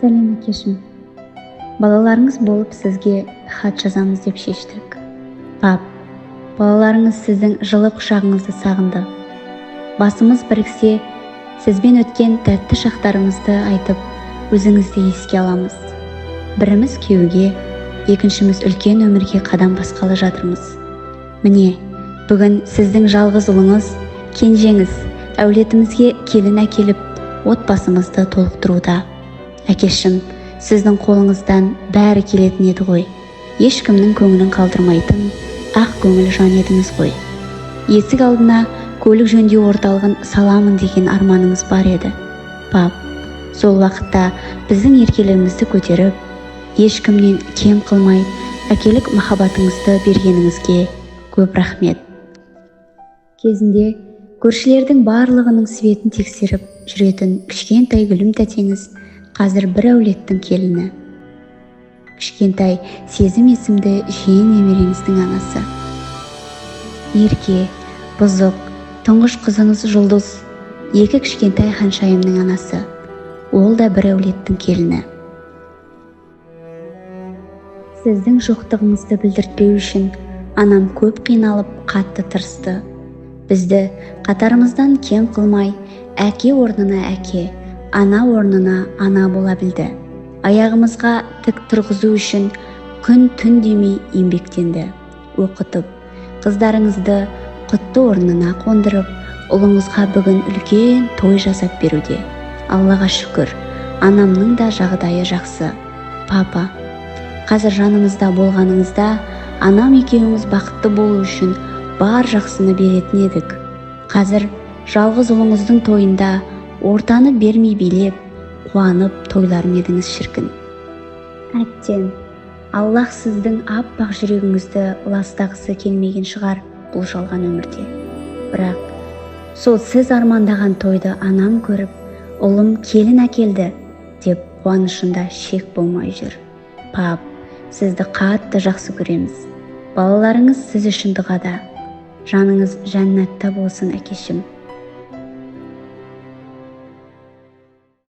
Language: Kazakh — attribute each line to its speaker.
Speaker 1: Сәлем әкешім. Балаларыңыз болып сізге хат жазамыз деп шештік. Пап, балаларыңыз сіздің жылы құшағыңызды сағынды. Басымыз біріксе, сізбен өткен тәтті шақтарымызды айтып, өзіңізді еске аламыз. Біріміз күйеуге, екіншіміз үлкен өмірге қадам басқалы жатырмыз. Міне, бүгін сіздің жалғыз ұлыңыз, кенжеңіз, әулетімізге келін әкеліп, отбасымызды толықтыруда. Әкешім, сіздің қолыңыздан бәрі келетін еді ғой. Ешкімнің көңілін қалдырмайтын ақ көңіл жан едіңіз ғой. Есік алдына көлік жөндеу орталығын саламын деген арманыңыз бар еді. Пап, сол уақытта біздің еркелігімізді көтеріп, ешкімнен кем қылмай, әкелік махаббатыңызды бергеніңізге көп рахмет. Кезінде көршілердің барлығының светін тексеріп жүретін кішкентай гүлім тәтеңіз қазір бір әулеттің келіні. Кішкентай Сезім есімді жиен немереңіздің анасы. Ерке, бұзық, тұңғыш қызыңыз Жұлдыз, екі кішкентай ханшайымның анасы. Ол да бір әулеттің келіні. Сіздің жоқтығыңызды білдіртпеу үшін анам көп қиналып, қатты тырысты. Бізді қатарымыздан кем қылмай, әке орнына әке, ана орнына ана бола білді. Аяғымызға тік тұрғызу үшін күн-түн демей еңбектенді. Оқытып, қыздарыңызды құтты орнына қондырып, ұлыңызға бүгін үлкен той жасап беруде. Аллаға шүкір, анамның да жағдайы жақсы. Папа, қазір жанымызда болғаныңызда, анам екеуіңіз бақытты болу үшін бар жақсыны беретін едік. Қазір жалғыз ұлыңыздың тойында ортаны бермей билеп, қуанып тойларын едіңіз шіркін. Әттен, Аллах сіздің аппақ жүрегіңізді ластағысы келмеген шығар бұл жалған өмірде. Бірақ сол сіз армандаған тойды анам көріп, ұлым келін әкелді деп қуанышында шек болмай жүр. Пап, сізді қатты жақсы көреміз. Балаларыңыз сіз үшін дұғада. Жаныңыз жәннатта болсын әкешім.